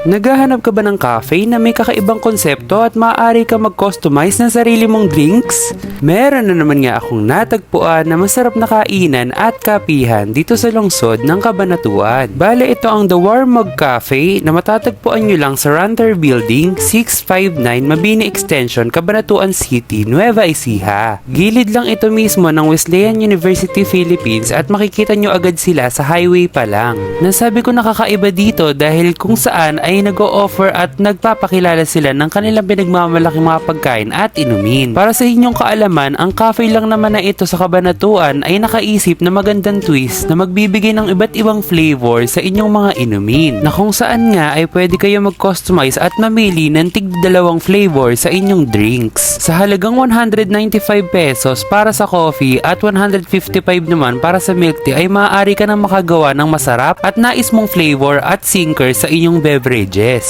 Naghahanap ka ba ng cafe na may kakaibang konsepto at maaari ka mag-customize ng sarili mong drinks? Meron na naman nga akong natagpuan na masarap na kainan at kapihan dito sa lungsod ng Cabanatuan. Bale, ito ang The Warm Mug Cafe na matatagpuan nyo lang sa Ranter Building 659 Mabini Extension, Cabanatuan City, Nueva Ecija. Gilid lang ito mismo ng Wesleyan University Philippines at makikita nyo agad sila sa highway pa lang. Nasabi ko nakakaiba dito dahil kung saan ay nag-o-offer at nagpapakilala sila ng kanilang pinagmamalaking mga pagkain at inumin. Para sa inyong kaalaman, ang cafe lang naman na ito sa Cabanatuan ay nakaisip na magandang twist na magbibigay ng iba't ibang flavor sa inyong mga inumin, na kung saan nga ay pwede kayo mag-customize at mamili ng tig-dalawang flavor sa inyong drinks. Sa halagang 195 pesos para sa coffee at 155 naman para sa milk tea ay maaari ka nang makagawa ng masarap at nais mong flavor at sinker sa inyong beverage.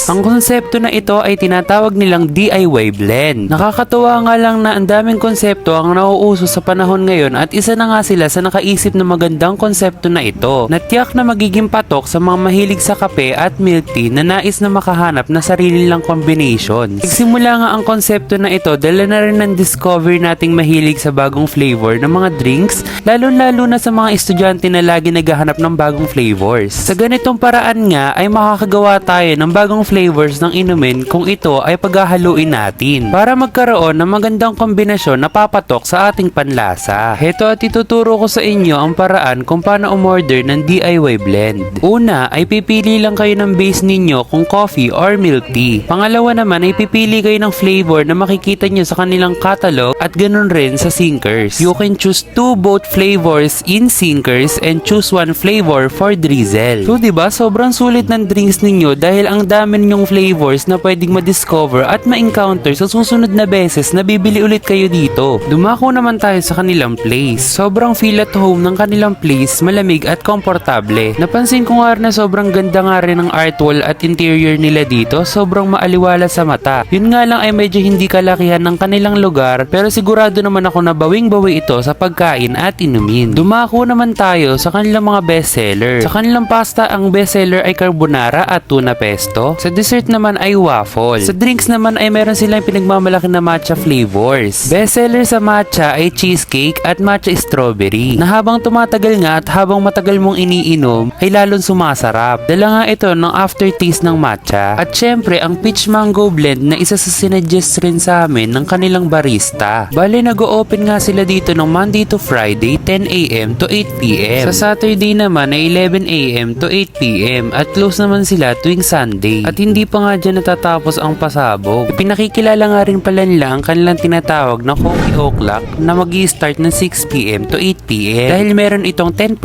Ang konsepto na ito ay tinatawag nilang DIY blend. Nakakatuwa nga lang na ang daming konsepto ang nauuso sa panahon ngayon at isa na nga sila sa nakaisip na magandang konsepto na ito, na tiyak na magiging patok sa mga mahilig sa kape at milk tea na nais na makahanap na sarili lang combinations. Nagsimula nga ang konsepto na ito dahil na rin ng discover nating mahilig sa bagong flavor ng mga drinks, lalo na sa mga estudyante na lagi naghahanap ng bagong flavors. Sa ganitong paraan nga ay makakagawa tayo ng bagong flavors ng inumin kung ito ay paghahaluin natin para magkaroon ng magandang kombinasyon na papatok sa ating panlasa. Heto at ituturo ko sa inyo ang paraan kung paano umorder ng DIY blend. Una ay pipili lang kayo ng base ninyo kung coffee or milk tea. Pangalawa naman ay pipili kayo ng flavor na makikita nyo sa kanilang catalog at ganun rin sa sinkers. You can choose both flavors in sinkers and choose one flavor for drizzle. So diba sobrang sulit ng drinks ninyo dahil ang dami ninyong flavors na pwedeng ma-discover at ma-encounter sa susunod na beses na bibili ulit kayo dito. Dumako naman tayo sa kanilang place. Sobrang feel at home ng kanilang place, malamig at komportable. Napansin ko nga na sobrang ganda nga rin ng art wall at interior nila dito, sobrang maaliwala sa mata. Yun nga lang ay medyo hindi kalakihan ng kanilang lugar, pero sigurado naman ako na bawing-bawi ito sa pagkain at inumin. Dumako naman tayo sa kanilang mga bestseller. Sa kanilang pasta, ang bestseller ay carbonara at tuna pesto. Sa dessert naman ay waffle. Sa drinks naman ay meron silang pinagmamalaki na matcha flavors. Bestseller sa matcha ay cheesecake at matcha strawberry, na habang tumatagal nga at habang matagal mong iniinom ay lalong sumasarap. Dala nga ito ng aftertaste ng matcha. At syempre ang peach mango blend na isa sa sinuggest rin sa amin ng kanilang barista. Bale nag-o-open nga sila dito ng Monday to Friday 10 AM to 8 PM. Sa Saturday naman ay 11 AM to 8 PM at close naman sila tuwing Sunday. At hindi pa nga dyan natatapos ang pasabog. Ipinakikilala nga rin pala nila ang kanilang tinatawag na Coffee O'Clock na mag-i-start ng 6 PM to 8 PM dahil meron itong 10%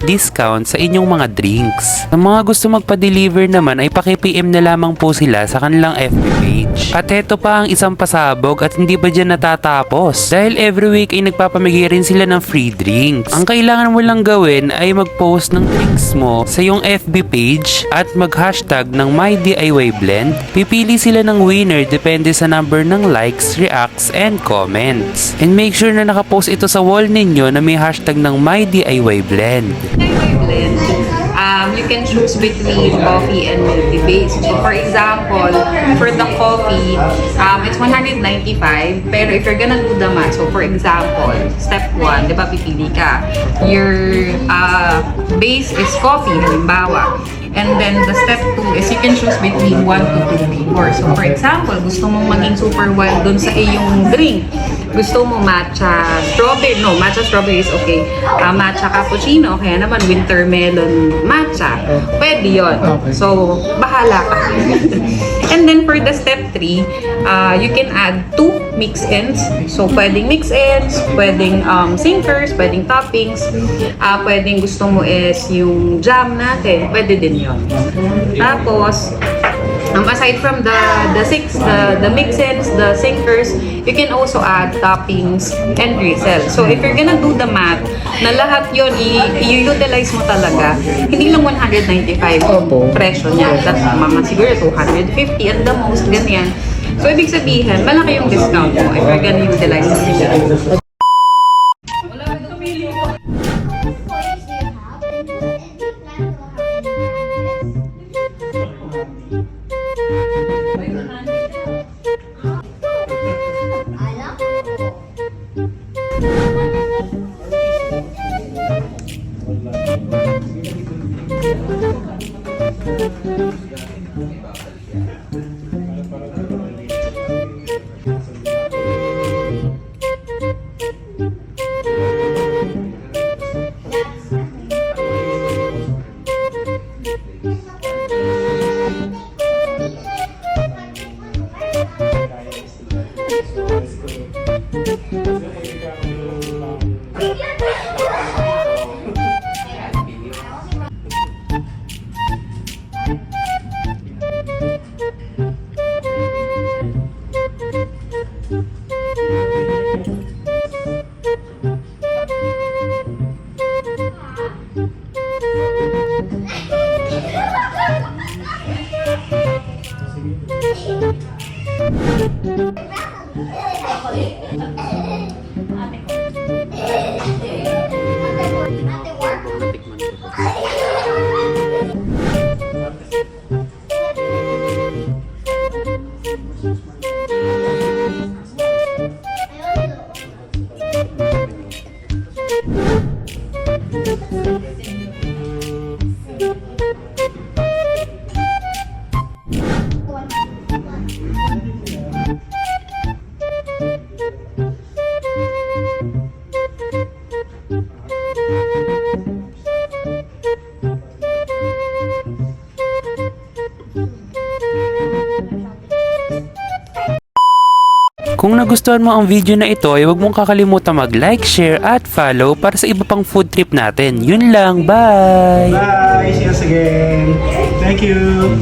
discount sa inyong mga drinks. Sa mga gusto magpa-deliver naman ay paki-PM na lamang po sila sa kanilang FB page. At eto pa ang isang pasabog at hindi pa dyan natatapos dahil every week ay nagpapamigay rin sila ng free drinks. Ang kailangan mo lang gawin ay mag-post ng drinks mo sa iyong FB page at mag-hashtag ng MyDIYBlend. Pipili sila ng winner depende sa number ng likes, reacts, and comments. And make sure na nakapost ito sa wall ninyo na may hashtag ng MyDIYBlend. You can choose between coffee and milk tea base. So for example, for the coffee, it's 195. Pero if you're gonna do the math, so for example, step 1, di ba pipili ka? Your base is coffee, halimbawa. And then the step 2 is you can choose between 1 to 2 flavors. So for example, gusto mong maging super wild dun sa iyong drink. Gusto mo matcha strawberry, no, matcha strawberry is okay. Matcha cappuccino, kaya naman winter melon matcha. Pwede yun. So, bahala ka. And then for the step 3, you can add 2 mix-ins. So, pwedeng mix-ins, pwedeng sinkers, pwedeng toppings, pwedeng gusto mo is yung jam natin, pwede din yun. Tapos, aside from the mix-ins, the sinkers, you can also add toppings and drizzle. So if you're gonna do the math, na lahat yun i-utilize mo talaga, hindi lang 195 presyo niya. That's mga siguro 250 and the most, ganyan. So ibig sabihin, malaki yung discount mo if you're gonna utilize it. Kung nagustuhan mo ang video na ito ay huwag mong kakalimutan mag-like, share at follow para sa iba pang food trip natin. Yun lang, bye! Bye! See us again! Thank you!